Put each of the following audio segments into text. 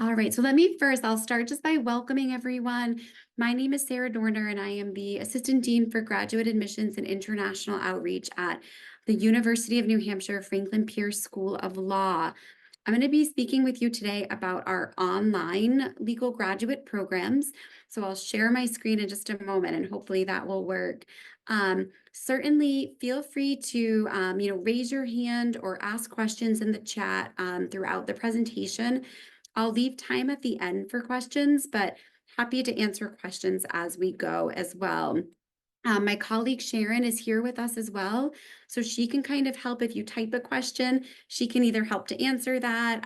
All right, so I'll start just by welcoming everyone. My name is Sarah Dorner, and I am the Assistant Dean for Graduate Admissions and International Outreach at the University of New Hampshire Franklin Pierce School of Law. I'm going to be speaking with you today about our online legal graduate programs. So I'll share my screen in just a moment, and hopefully that will work. Certainly feel free to raise your hand or ask questions in the chat throughout the presentation. I'll leave time at the end for questions, but happy to answer questions as we go as well. My colleague Sharon is here with us as well, so she can kind of help if you type a question. She can either help to answer that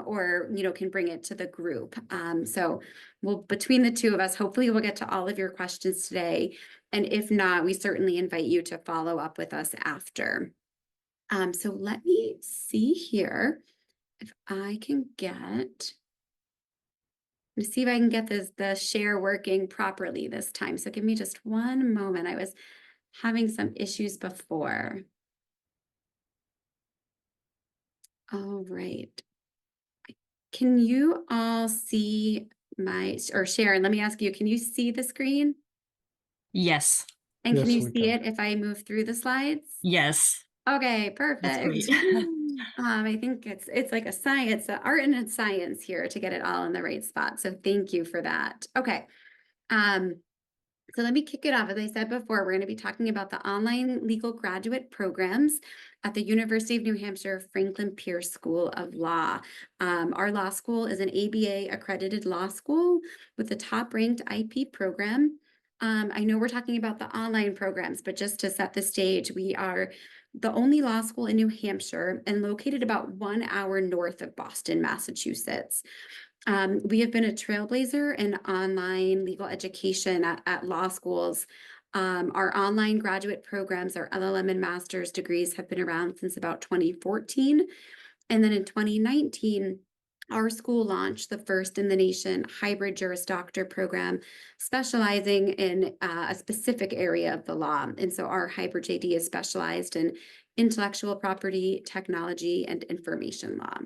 or can bring it to the group. So between the two of us, hopefully we'll get to all of your questions today. And if not, we certainly invite you to follow up with us after. So let me see here if I can get. To see if I can get the share working properly this time. So give me just one moment. I was having some issues before. All right. Can you all see or Sharon, let me ask you, can you see the screen? Yes. And can Yes, you we see can. it if I move through the slides? Yes. Okay, That's perfect. great. I think it's like a science, art and a science here to get it all in the right spot. So thank you for that. Okay. So let me kick it off. As I said before, we're going to be talking about the online legal graduate programs at the University of New Hampshire Franklin Pierce School of Law. Our law school is an ABA accredited law school with the top ranked IP program. I know we're talking about the online programs, but just to set the stage, we are the only law school in New Hampshire and located about 1 hour north of Boston, Massachusetts. We have been a trailblazer in online legal education at law schools. Our online graduate programs, our LLM and master's degrees, have been around since about 2014. And then in 2019, our school launched the first in the nation hybrid Juris Doctor program, specializing in a specific area of the law. And so our hybrid JD is specialized in intellectual property, technology, and information law.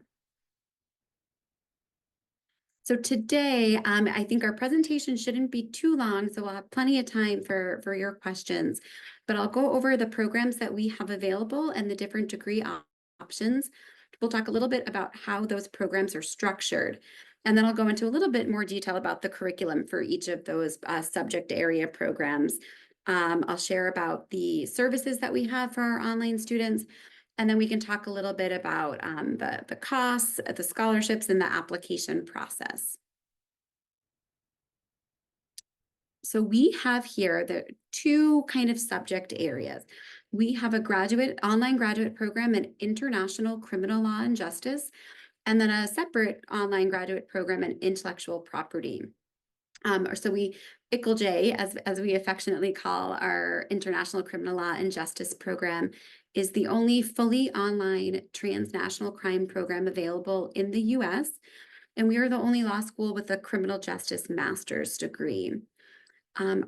So today, I think our presentation shouldn't be too long, so we'll have plenty of time for your questions. But I'll go over the programs that we have available and the different degree options. We'll talk a little bit about how those programs are structured. And then I'll go into a little bit more detail about the curriculum for each of those subject area programs. I'll share about the services that we have for our online students. And then we can talk a little bit about the costs, the scholarships, and the application process. So we have here the two kind of subject areas. We have a online graduate program in international criminal law and justice, and then a separate online graduate program in intellectual property. So we ICLJ, as we affectionately call our International Criminal Law and Justice program, is the only fully online transnational crime program available in the US. And we are the only law school with a criminal justice master's degree.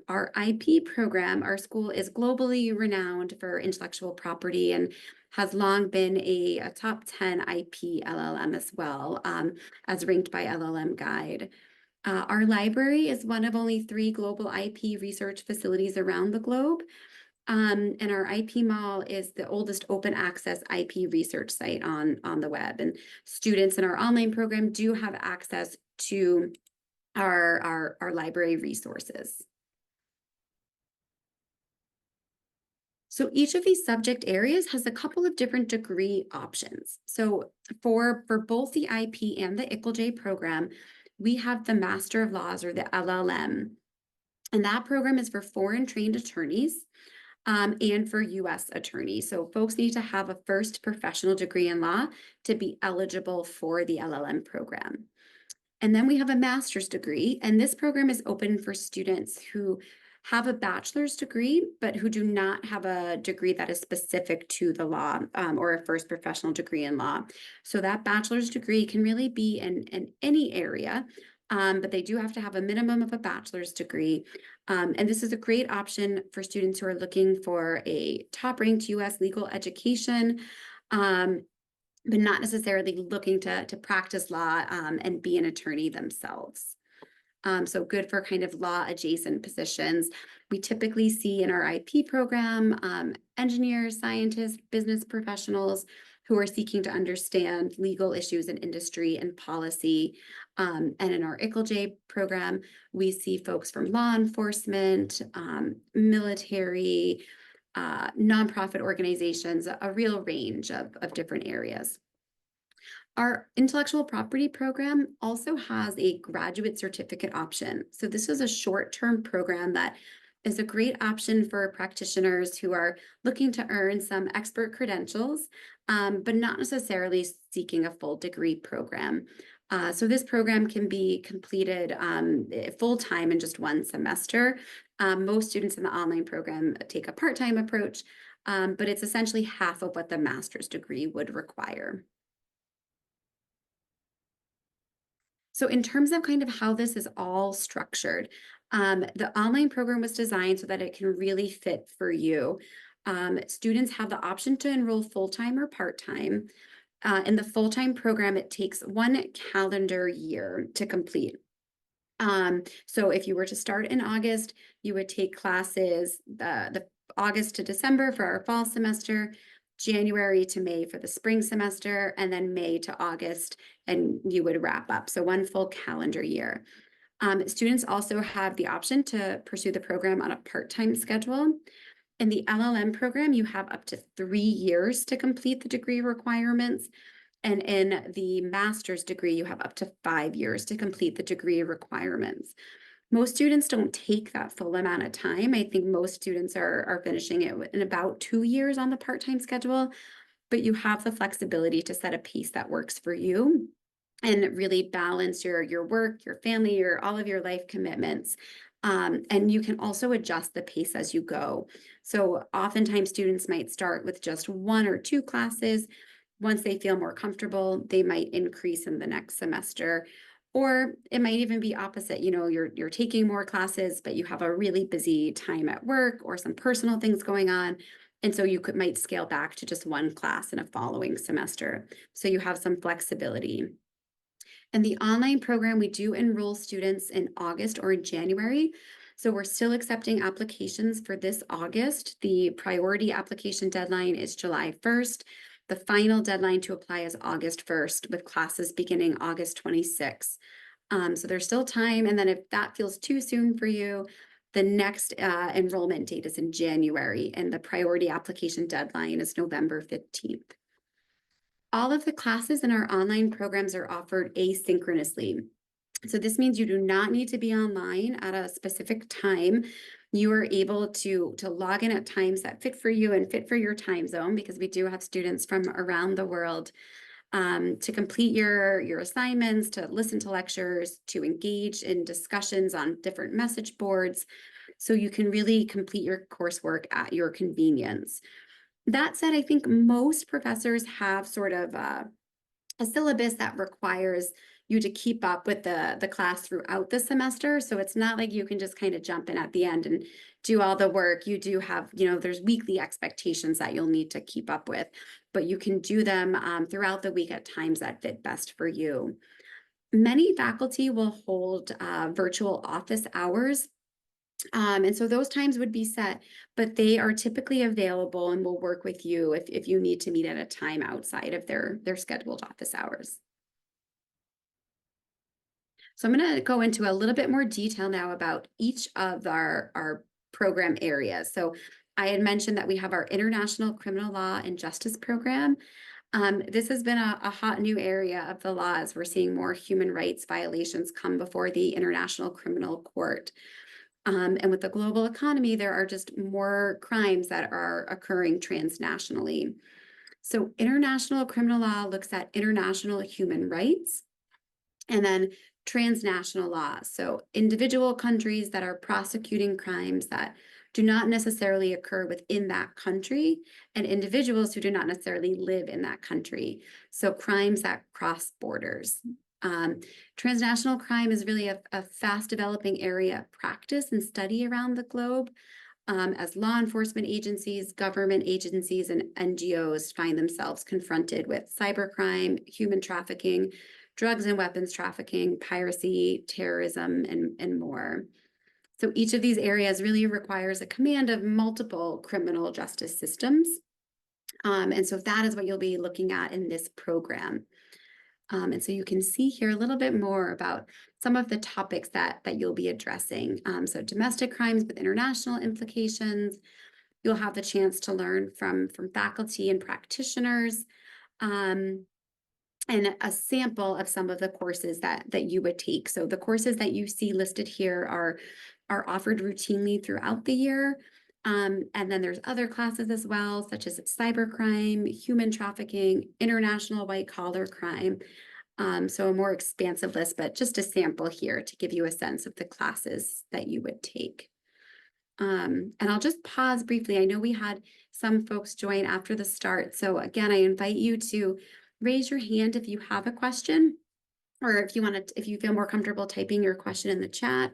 Our IP program, our school is globally renowned for intellectual property and has long been a top 10 IP LLM as well, as ranked by LLM Guide. Our library is one of only 3 global IP research facilities around the globe. And our IP Mall is the oldest open access IP research site on the web. And students in our online program do have access to our library resources. So each of these subject areas has a couple of different degree options. So for both the IP and the ICLJ program, we have the Master of Laws, or the LLM. And that program is for foreign trained attorneys and for US attorneys. So folks need to have a first professional degree in law to be eligible for the LLM program. And then we have a master's degree, and this program is open for students who have a bachelor's degree, but who do not have a degree that is specific to the law or a first professional degree in law. So that bachelor's degree can really be in any area, but they do have to have a minimum of a bachelor's degree. And this is a great option for students who are looking for a top-ranked US legal education. but not necessarily looking to practice law and be an attorney themselves. So good for kind of law adjacent positions. We typically see in our IP program engineers, scientists, business professionals who are seeking to understand legal issues in industry and policy. And in our ICLJ program, we see folks from law enforcement, military, nonprofit organizations, a real range of different areas. Our intellectual property program also has a graduate certificate option. So this is a short-term program that is a great option for practitioners who are looking to earn some expert credentials, but not necessarily seeking a full degree program. So this program can be completed full-time in just one semester. Most students in the online program take a part-time approach, but it's essentially half of what the master's degree would require. So in terms of kind of how this is all structured, the online program was designed so that it can really fit for you. Students have the option to enroll full-time or part-time. In the full-time program, it takes 1 calendar year to complete. So if you were to start in August, you would take classes the August to December for our fall semester, January to May for the spring semester, and then May to August, and you would wrap up. So 1 full calendar year. Students also have the option to pursue the program on a part-time schedule. In the LLM program, you have up to 3 years to complete the degree requirements. And in the master's degree, you have up to 5 years to complete the degree requirements. Most students don't take that full amount of time. I think most students are finishing it in about 2 years on the part-time schedule, but you have the flexibility to set a pace that works for you and really balance your work, your family, all of your life commitments. And you can also adjust the pace as you go. So oftentimes students might start with just 1 or 2 classes. Once they feel more comfortable, they might increase in the next semester. Or it might even be opposite. You're taking more classes, but you have a really busy time at work or some personal things going on. And so you might scale back to just 1 class in a following semester. So you have some flexibility. In the online program, we do enroll students in August or in January. So we're still accepting applications for this August. The priority application deadline is July 1st. The final deadline to apply is August 1st, with classes beginning August 26th. So there's still time. And then if that feels too soon for you, the next enrollment date is in January, and the priority application deadline is November 15th. All of the classes in our online programs are offered asynchronously. So this means you do not need to be online at a specific time. You are able to log in at times that fit for you and fit for your time zone, because we do have students from around the world, to complete your assignments, to listen to lectures, to engage in discussions on different message boards. So you can really complete your coursework at your convenience. That said, I think most professors have sort of a syllabus that requires you to keep up with the class throughout the semester. So it's not like you can just kind of jump in at the end and do all the work. You do have, there's weekly expectations that you'll need to keep up with, but you can do them throughout the week at times that fit best for you. Many faculty will hold virtual office hours. And so those times would be set, but they are typically available and will work with you if you need to meet at a time outside of their scheduled office hours. So I'm going to go into a little bit more detail now about each of our program areas. So I had mentioned that we have our International Criminal Law and Justice program. This has been a hot new area of the law as we're seeing more human rights violations come before the International Criminal Court. And with the global economy, there are just more crimes that are occurring transnationally. So international criminal law looks at international human rights, and then transnational law. So individual countries that are prosecuting crimes that do not necessarily occur within that country, and individuals who do not necessarily live in that country. So crimes that cross borders. Transnational crime is really a fast developing area of practice and study around the globe. as law enforcement agencies, government agencies, and NGOs find themselves confronted with cybercrime, human trafficking, drugs and weapons trafficking, piracy, terrorism, and more. So each of these areas really requires a command of multiple criminal justice systems. And so that is what you'll be looking at in this program. And so you can see here a little bit more about some of the topics that you'll be addressing. So domestic crimes with international implications. You'll have the chance to learn from faculty and practitioners, and a sample of some of the courses that you would take. So the courses that you see listed here are offered routinely throughout the year. And then there's other classes as well, such as cybercrime, human trafficking, international white collar crime. So a more expansive list, but just a sample here to give you a sense of the classes that you would take. And I'll just pause briefly. I know we had some folks join after the start. So again, I invite you to raise your hand if you have a question, or if you feel more comfortable typing your question in the chat.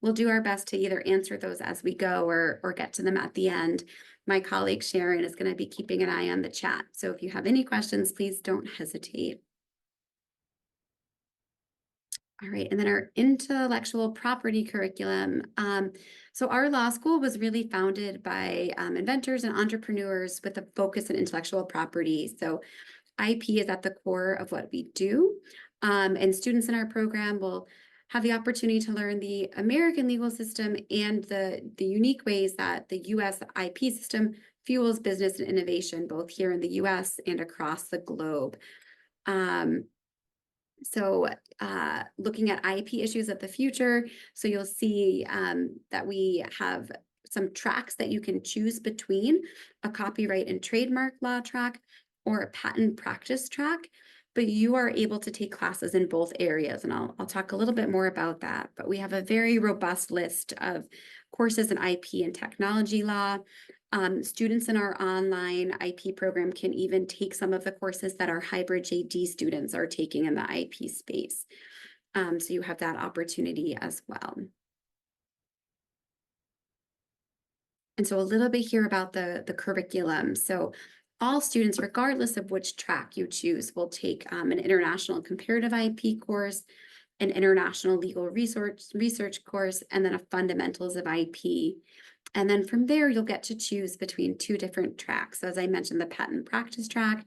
We'll do our best to either answer those as we go or get to them at the end. My colleague Sharon is going to be keeping an eye on the chat. So if you have any questions, please don't hesitate. All right, and then our intellectual property curriculum. So our law school was really founded by inventors and entrepreneurs with a focus on intellectual property. So IP is at the core of what we do. And students in our program will have the opportunity to learn the American legal system and the unique ways that the US IP system fuels business and innovation, both here in the US and across the globe. So looking at IP issues of the future, so you'll see that we have some tracks that you can choose between: a copyright and trademark law track or a patent practice track, but you are able to take classes in both areas, and I'll talk a little bit more about that. But we have a very robust list of courses in IP and technology law. Students in our online IP program can even take some of the courses that our hybrid JD students are taking in the IP space. So you have that opportunity as well. And so a little bit here about the curriculum. So all students, regardless of which track you choose, will take an international comparative IP course, an international legal research course, and then a fundamentals of IP. And then from there, you'll get to choose between two different tracks. So as I mentioned, the patent practice track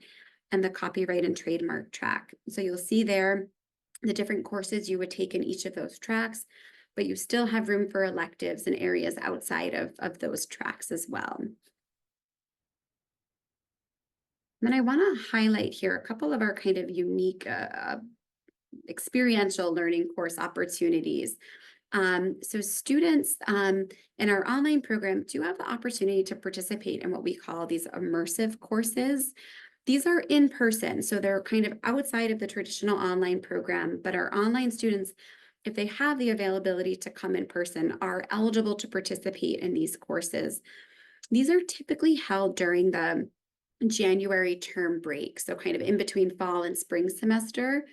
and the copyright and trademark track. So you'll see there the different courses you would take in each of those tracks, but you still have room for electives in areas outside of those tracks as well. And then I want to highlight here a couple of our kind of unique experiential learning course opportunities. So students in our online program do have the opportunity to participate in what we call these immersive courses. These are in person, so they're kind of outside of the traditional online program, but our online students, if they have the availability to come in person, are eligible to participate in these courses. These are typically held during the January term break, so kind of in between fall and spring semester.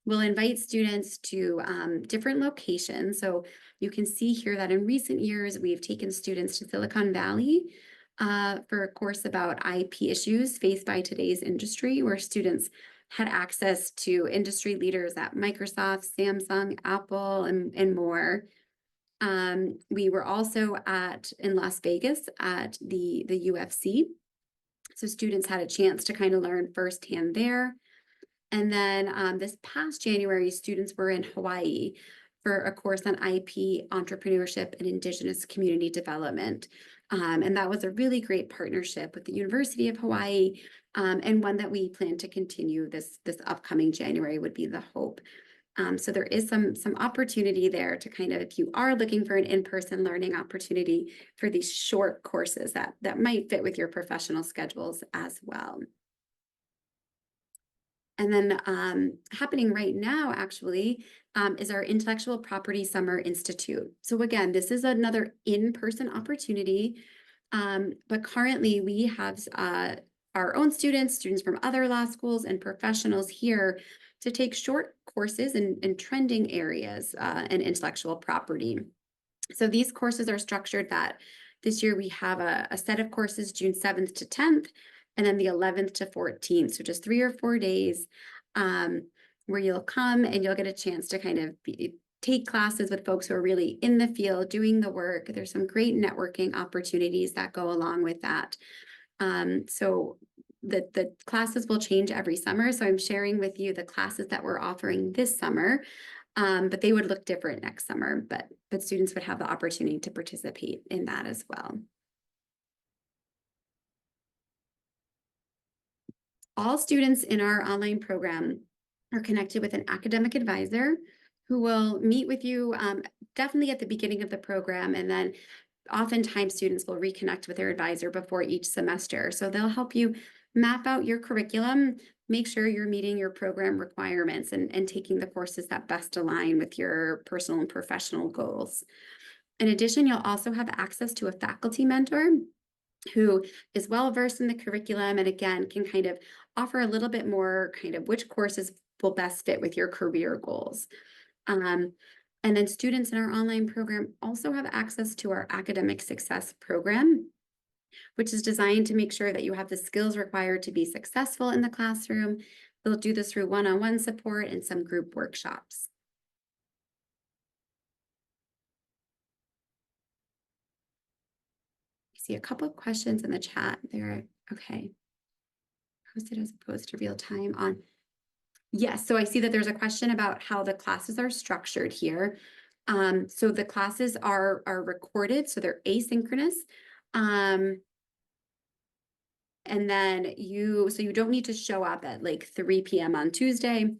We'll invite students to different locations. So you can see here that in recent years, we've taken students to Silicon Valley for a course about IP issues faced by today's industry, where students had access to industry leaders at Microsoft, Samsung, Apple, and more. We were also in Las Vegas at the UFC. So students had a chance to kind of learn firsthand there. And then this past January, students were in Hawaii for a course on IP, entrepreneurship, and Indigenous community development. And that was a really great partnership with the University of Hawaii, and one that we plan to continue this upcoming January would be the hope. So there is some opportunity there to kind of, if you are looking for an in-person learning opportunity for these short courses that might fit with your professional schedules as well. And then happening right now, actually, is our Intellectual Property Summer Institute. So again, this is another in-person opportunity, but currently we have our own students from other law schools and professionals here to take short courses in trending areas in intellectual property. So these courses are structured that This year we have a set of courses June 7th to 10th, and then the 11th to 14th. So just 3 or 4 days where you'll come and you'll get a chance to kind of take classes with folks who are really in the field doing the work. There's some great networking opportunities that go along with that. So the classes will change every summer. So I'm sharing with you the classes that we're offering this summer, but they would look different next summer, but students would have the opportunity to participate in that as well. All students in our online program are connected with an academic advisor who will meet with you definitely at the beginning of the program, and then oftentimes students will reconnect with their advisor before each semester. So they'll help you map out your curriculum, make sure you're meeting your program requirements and taking the courses that best align with your personal and professional goals. In addition, you'll also have access to a faculty mentor who is well versed in the curriculum and again can kind of offer a little bit more kind of which courses will best fit with your career goals. Um, and then students in our online program also have access to our academic success program, which is designed to make sure that you have the skills required to be successful in the classroom. They'll do this through one-on-one support and some group workshops. I see a couple of questions in the chat there. Okay. Posted as opposed to real time on. Yes, so I see that there's a question about how the classes are structured here. So the classes are recorded, so they're asynchronous. And then you don't need to show up at like 3 p.m. on Tuesday.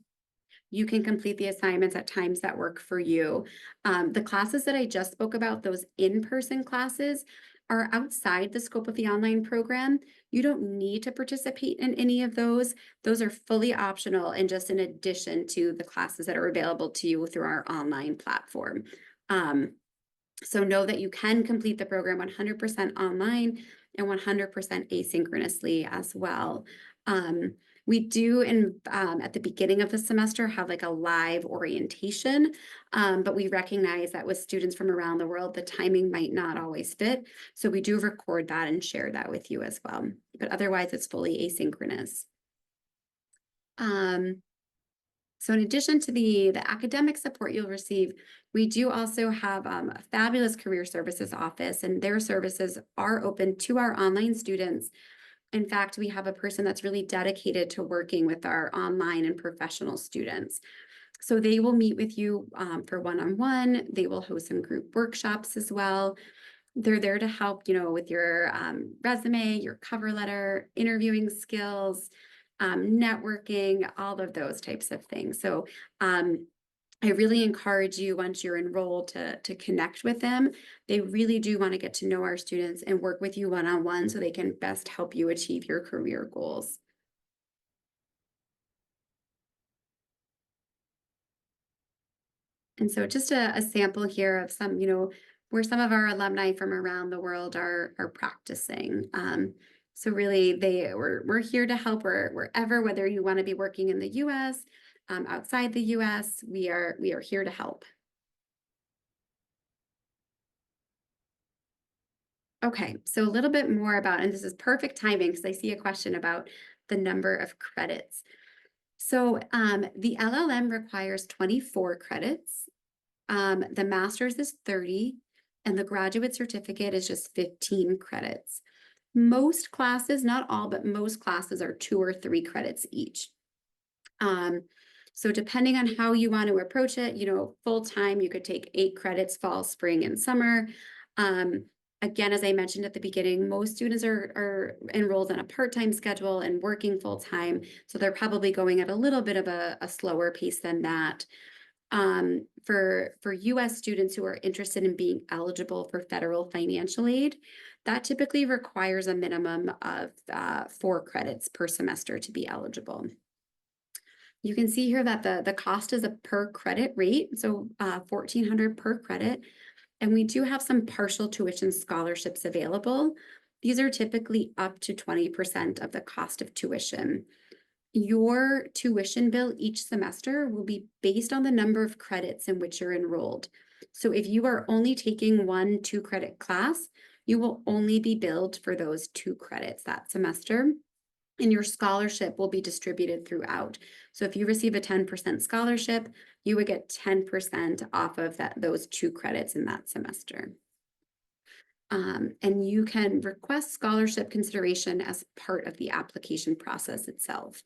You can complete the assignments at times that work for you. The classes that I just spoke about, those in-person classes, are outside the scope of the online program. You don't need to participate in any of those. Those are fully optional and just in addition to the classes that are available to you through our online platform. So know that you can complete the program 100% online and 100% asynchronously as well. We do at the beginning of the semester have like a live orientation, but we recognize that with students from around the world, the timing might not always fit. So we do record that and share that with you as well. But otherwise, it's fully asynchronous. So in addition to the academic support you'll receive, we do also have a fabulous career services office, and their services are open to our online students. In fact, we have a person that's really dedicated to working with our online and professional students. So they will meet with you for one-on-one. They will host some group workshops as well. They're there to help, with your resume, your cover letter, interviewing skills, networking, all of those types of things. So I really encourage you once you're enrolled to connect with them. They really do want to get to know our students and work with you one-on-one so they can best help you achieve your career goals. And so just a sample here of some, where some of our alumni from around the world are practicing. So really we're here to help wherever, whether you want to be working in the US, outside the US, we are here to help. Okay, so a little bit more about, and this is perfect timing because I see a question about the number of credits. So the LLM requires 24 credits. The master's is 30, and the graduate certificate is just 15 credits. Most classes, not all, but most classes are 2 or 3 credits each. So depending on how you want to approach it, full time, you could take 8 credits fall, spring, and summer. Again, as I mentioned at the beginning, most students are enrolled in a part-time schedule and working full-time, so they're probably going at a little bit of a slower pace than that. For US students who are interested in being eligible for federal financial aid, that typically requires a minimum of 4 credits per semester to be eligible. You can see here that the cost is a per credit rate, so $1,400 per credit. And we do have some partial tuition scholarships available. These are typically up to 20% of the cost of tuition. Your tuition bill each semester will be based on the number of credits in which you're enrolled. So if you are only taking 1 2-credit class, you will only be billed for those 2 credits that semester, and your scholarship will be distributed throughout. So if you receive a 10% scholarship, you would get 10% off of those 2 credits in that semester. And you can request scholarship consideration as part of the application process itself.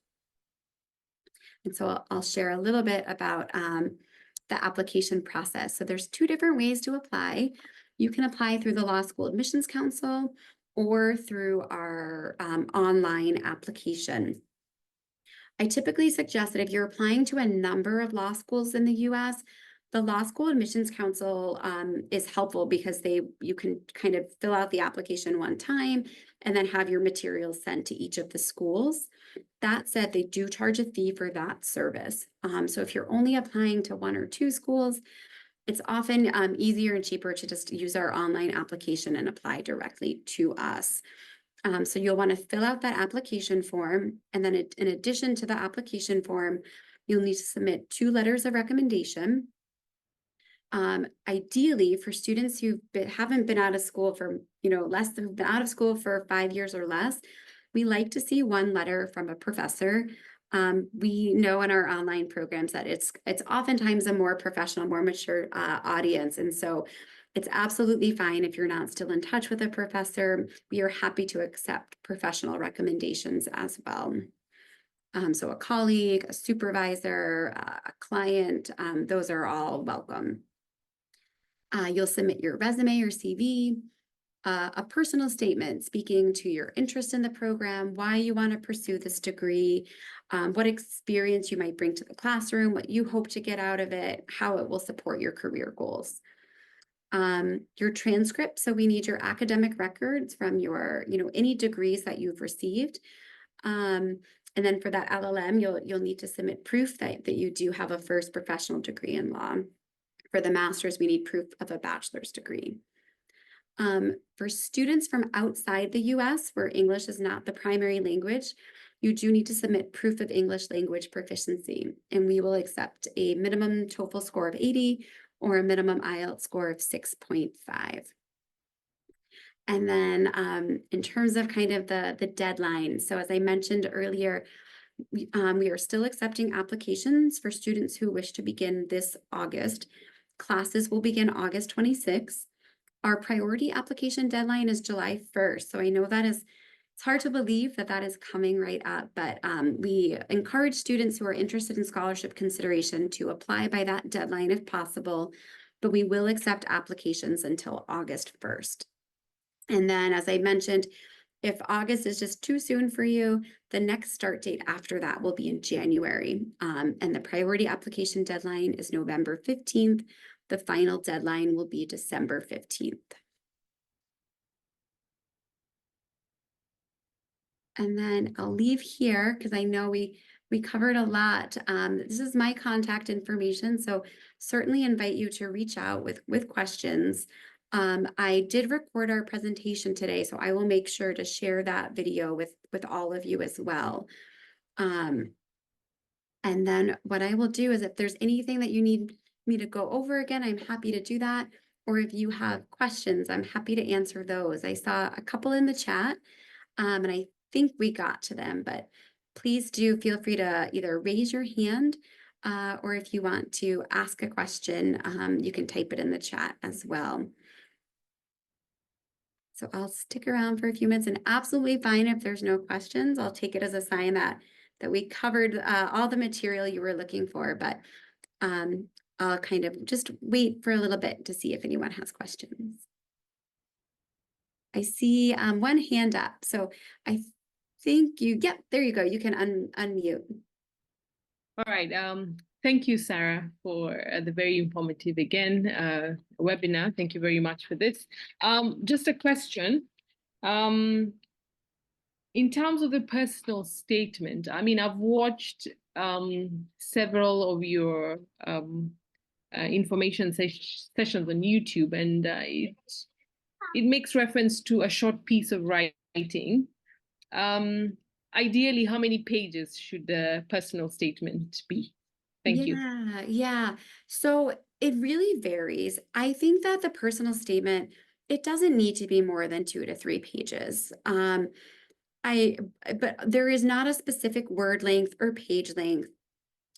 And so I'll share a little bit about the application process. So there's 2 different ways to apply. You can apply through the Law School Admissions Council or through our online application. I typically suggest that if you're applying to a number of law schools in the US, the Law School Admissions Council is helpful because you can kind of fill out the application one time and then have your materials sent to each of the schools. That said, they do charge a fee for that service. So if you're only applying to 1 or 2 schools, it's often easier and cheaper to just use our online application and apply directly to us. So you'll want to fill out that application form, and then in addition to the application form, you'll need to submit 2 letters of recommendation. Ideally, for students who haven't been out of school for, less than been out of school for 5 years or less, we like to see 1 letter from a professor. We know in our online programs that it's oftentimes a more professional, more mature audience, and so it's absolutely fine if you're not still in touch with a professor. We are happy to accept professional recommendations as well. So a colleague, a supervisor, a client, those are all welcome. You'll submit your resume or CV, a personal statement speaking to your interest in the program, why you want to pursue this degree, what experience you might bring to the classroom, what you hope to get out of it, how it will support your career goals. Your transcript, so we need your academic records from your, any degrees that you've received. And then for that LLM, you'll need to submit proof that you do have a first professional degree in law. For the master's, we need proof of a bachelor's degree. For students from outside the US, where English is not the primary language, you do need to submit proof of English language proficiency, and we will accept a minimum TOEFL score of 80 or a minimum IELTS score of 6.5. And then in terms of kind of the deadline, so as I mentioned earlier, we are still accepting applications for students who wish to begin this August. Classes will begin August 26th. Our priority application deadline is July 1st. So I know it's hard to believe that is coming right up, but we encourage students who are interested in scholarship consideration to apply by that deadline if possible, but we will accept applications until August 1st. And then, as I mentioned, if August is just too soon for you, the next start date after that will be in January. And the priority application deadline is November 15th. The final deadline will be December 15th. And then I'll leave here because I know we covered a lot. This is my contact information, so certainly invite you to reach out with questions. I did record our presentation today, so I will make sure to share that video with all of you as well. And then what I will do is if there's anything that you need me to go over again, I'm happy to do that. Or if you have questions, I'm happy to answer those. I saw a couple in the chat, and I think we got to them, but please do feel free to either raise your hand or if you want to ask a question, you can type it in the chat as well. So I'll stick around for a few minutes, and absolutely fine if there's no questions. I'll take it as a sign that we covered all the material you were looking for, but I'll kind of just wait for a little bit to see if anyone has questions. I see one hand up, so I think yep, there you go. You can unmute. All right. Thank you, Sarah, for the very informative webinar. Thank you very much for this. Just a question. In terms of the personal statement, I mean, I've watched several of your information sessions on YouTube, and it makes reference to a short piece of writing. Ideally, how many pages should the personal statement be? Thank you. Yeah. So it really varies. I think that the personal statement It doesn't need to be more than 2 to 3 pages. But there is not a specific word length or page length.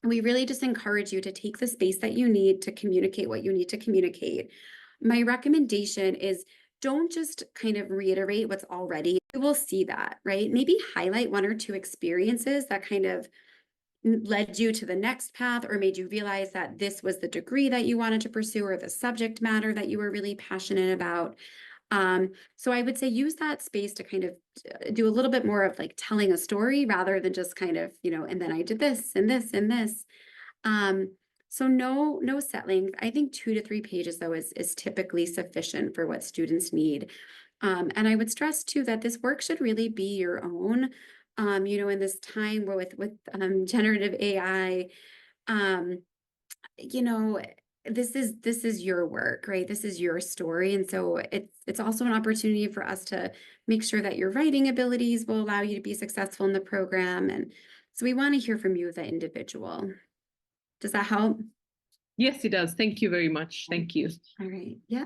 We really just encourage you to take the space that you need to communicate what you need to communicate. My recommendation is don't just kind of reiterate what's already. You will see that, right? Maybe highlight 1 or 2 experiences that kind of led you to the next path or made you realize that this was the degree that you wanted to pursue or the subject matter that you were really passionate about. So I would say use that space to kind of do a little bit more of like telling a story rather than just kind of, and then I did this and this and this. Um, so no set length. I think 2 to 3 pages though is typically sufficient for what students need. And I would stress too that this work should really be your own. In this time where with generative AI, um, you know, this is your work, right? This is your story. And so it's also an opportunity for us to make sure that your writing abilities will allow you to be successful in the program. And so we want to hear from you as an individual. Does that help? Yes, it does. Thank you very much. Thank you. All right. Yeah.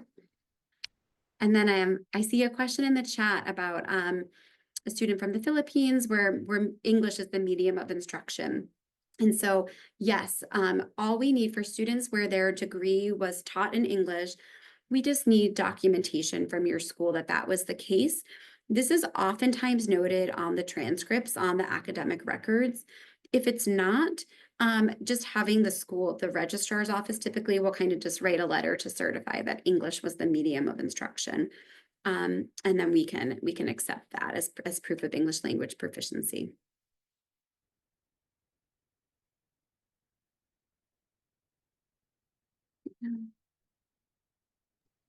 And then I see a question in the chat about a student from the Philippines where English is the medium of instruction. And so, yes, all we need for students where their degree was taught in English, we just need documentation from your school that that was the case. This is oftentimes noted on the transcripts on the academic records. If it's not, just having the school, the registrar's office typically will kind of just write a letter to certify that English was the medium of instruction. And then we can accept that as proof of English language proficiency.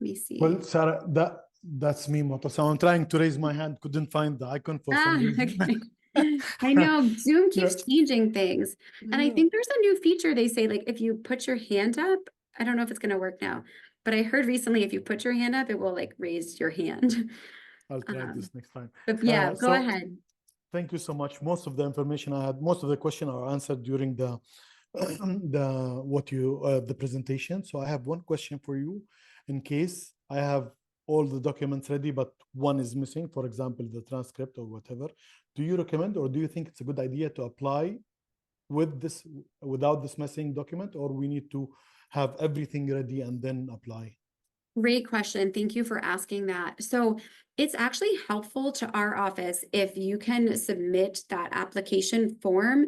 Let me see. Well, Sarah, that's me, Mu'tasim. I'm trying to raise my hand, couldn't find the icon for some reason. Okay. I know Zoom keeps Yeah. changing things. And I think there's a new feature they say, like if you put your hand up, I don't know if it's going to work now, but I heard recently if you put your hand up, it will like raise your hand. I'll try this next time. But yeah, go So ahead. thank you so much. Most of the information I had, most of the questions are answered during the the presentation. So I have one question for you. In case I have all the documents ready, but one is missing, for example, the transcript or whatever, do you recommend or do you think it's a good idea to apply with this without this missing document, or we need to have everything ready and then apply? Great question. Thank you for asking that. So it's actually helpful to our office if you can submit that application form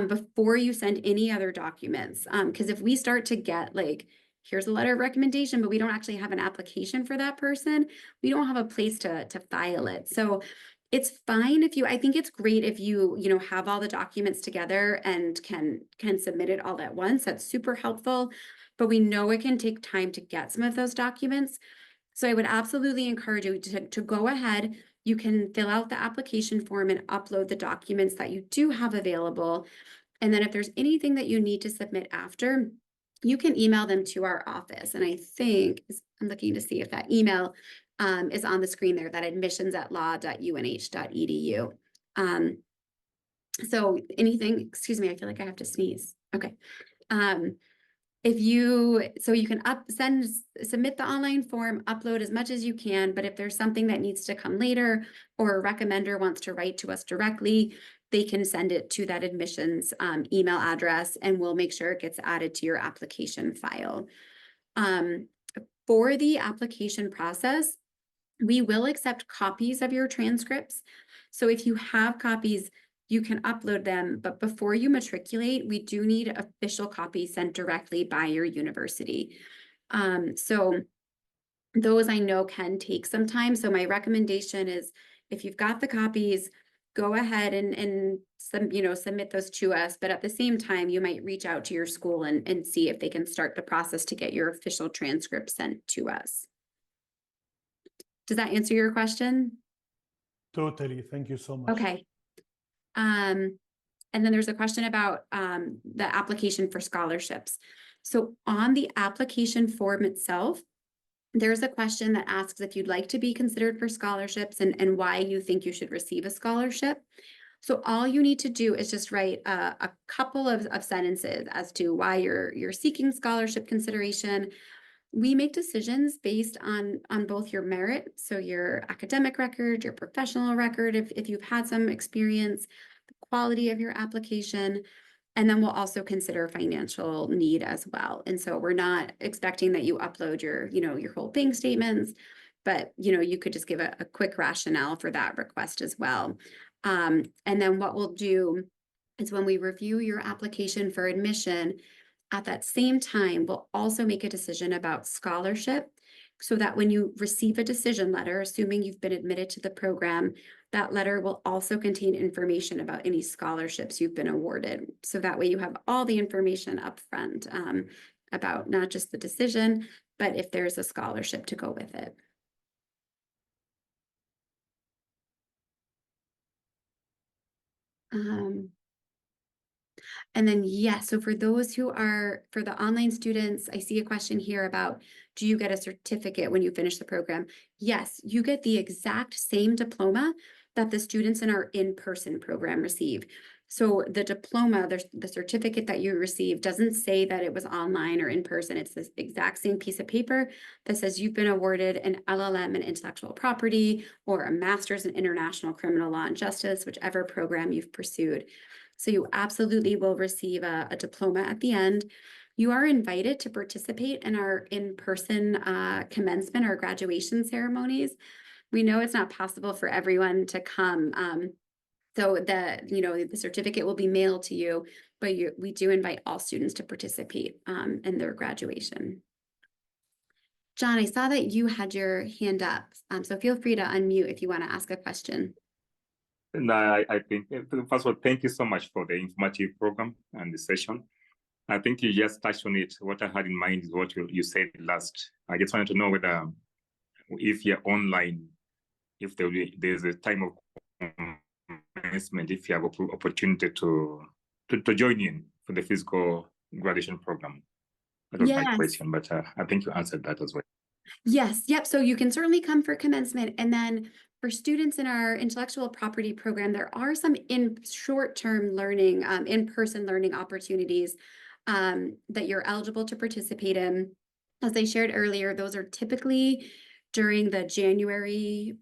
before you send any other documents. Because if we start to get like, here's a letter of recommendation, but we don't actually have an application for that person, we don't have a place to file it. So it's fine if I think it's great if you have all the documents together and can submit it all at once. That's super helpful. But we know it can take time to get some of those documents. So I would absolutely encourage you to go ahead. You can fill out the application form and upload the documents that you do have available. And then if there's anything that you need to submit after, you can email them to our office. And I think, I'm looking to see if that email is on the screen there, that admissions@law.unh.edu. So anything, excuse me, I feel like I have to sneeze. Okay. You can submit the online form, upload as much as you can, but if there's something that needs to come later or a recommender wants to write to us directly, they can send it to that admissions email address and we'll make sure it gets added to your application file. For the application process, we will accept copies of your transcripts. So if you have copies, you can upload them, but before you matriculate, we do need official copies sent directly by your university. So those I know can take some time. So my recommendation is if you've got the copies, go ahead and submit those to us. But at the same time, you might reach out to your school and see if they can start the process to get your official transcript sent to us. Does that answer your question? Totally. Thank you so much. Okay. And then there's a question about the application for scholarships. So on the application form itself, there's a question that asks if you'd like to be considered for scholarships and why you think you should receive a scholarship. So all you need to do is just write a couple of sentences as to why you're seeking scholarship consideration. we make decisions based on both your merit, so your academic record, your professional record, if you've had some experience, the quality of your application, and then we'll also consider financial need as well. And so we're not expecting that you upload your, your whole bank statements, but, you could just give a quick rationale for that request as well. And then what we'll do is when we review your application for admission, at that same time, we'll also make a decision about scholarship so that when you receive a decision letter, assuming you've been admitted to the program, that letter will also contain information about any scholarships you've been awarded. So that way you have all the information up front about not just the decision, but if there's a scholarship to go with it. And then, yes, so for those who are, for the online students, I see a question here about, do you get a certificate when you finish the program? Yes, you get the exact same diploma that the students in our in-person program receive. So the diploma, the certificate that you receive doesn't say that it was online or in person. It's this exact same piece of paper that says you've been awarded an LLM in intellectual property or a master's in international criminal law and justice, whichever program you've pursued. So you absolutely will receive a diploma at the end. You are invited to participate in our in-person commencement or graduation ceremonies. We know it's not possible for everyone to come. So the certificate will be mailed to you, but we do invite all students to participate in their graduation. John, I saw that you had your hand up, so feel free to unmute if you want to ask a question. And I think, first of all, thank you so much for the informative program and the session. I think you just touched on it. What I had in mind is what you said last. I just wanted to know whether, if you're online, if there's a time of commencement, if you have an opportunity to join in for the physical graduation program. That was my question, but I think you answered that as well. Yes, yep. So you can certainly come for commencement. And then for students in our intellectual property program, there are some short-term learning, in-person learning opportunities that you're eligible to participate in. As I shared earlier, those are typically during the January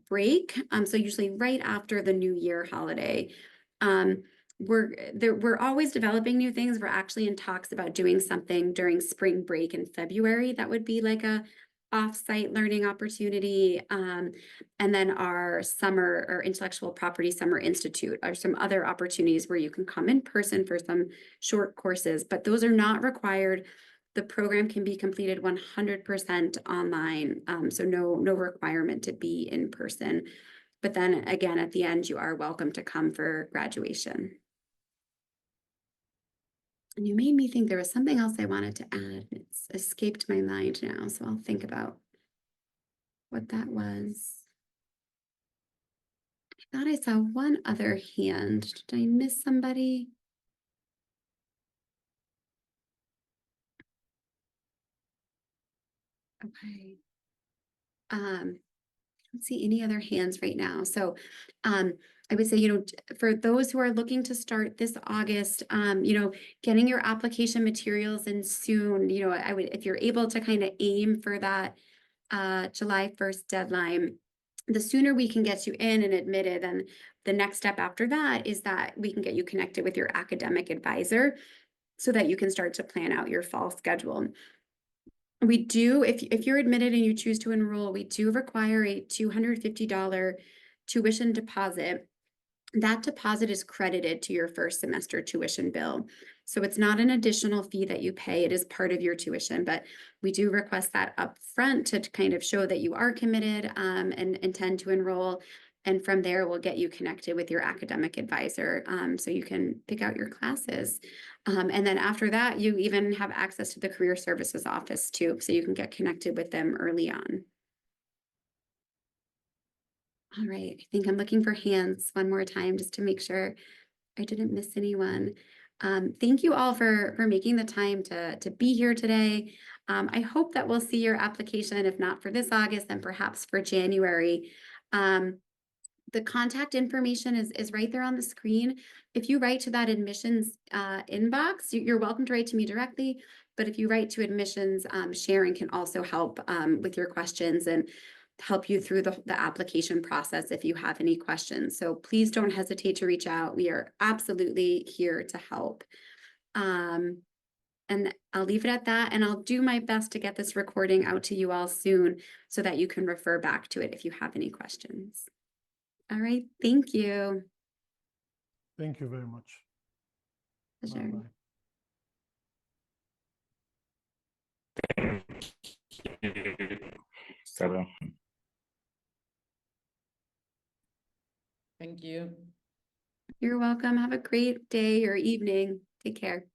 break. So usually right after the New Year holiday. We're always developing new things. We're actually in talks about doing something during spring break in February. That would be like a off-site learning opportunity. And then our summer or intellectual property summer institute are some other opportunities where you can come in person for some short courses, but those are not required. The program can be completed 100% online. So no requirement to be in person. But then again, at the end, you are welcome to come for graduation. And you made me think there was something else I wanted to add. It's escaped my mind now, so I'll think about what that was. I thought I saw one other hand. Did I miss somebody? Okay. I don't see any other hands right now. So I would say, for those who are looking to start this August, getting your application materials in soon, I would, if you're able to kind of aim for that July 1st deadline, the sooner we can get you in and admitted, then the next step after that is that we can get you connected with your academic advisor so that you can start to plan out your fall schedule. We do, if you're admitted and you choose to enroll, we do require a $250 tuition deposit. That deposit is credited to your first semester tuition bill. So it's not an additional fee that you pay. It is part of your tuition, but we do request that up front to kind of show that you are committed and intend to enroll. And from there, we'll get you connected with your academic advisor so you can pick out your classes. And then after that, you even have access to the Career Services Office too, so you can get connected with them early on. All right, I think I'm looking for hands one more time just to make sure I didn't miss anyone. Thank you all for making the time to be here today. I hope that we'll see your application, if not for this August, then perhaps for January. The contact information is right there on the screen. If you write to that admissions inbox, you're welcome to write to me directly, but if you write to admissions, Sharon can also help with your questions and help you through the application process if you have any questions. So please don't hesitate to reach out. We are absolutely here to help. And I'll leave it at that, and I'll do my best to get this recording out to you all soon so that you can refer back to it if you have any questions. All right, thank you. Thank you very much. Pleasure. Bye-bye. Sarah. Thank you. You're welcome. Have a great day or evening. Take care.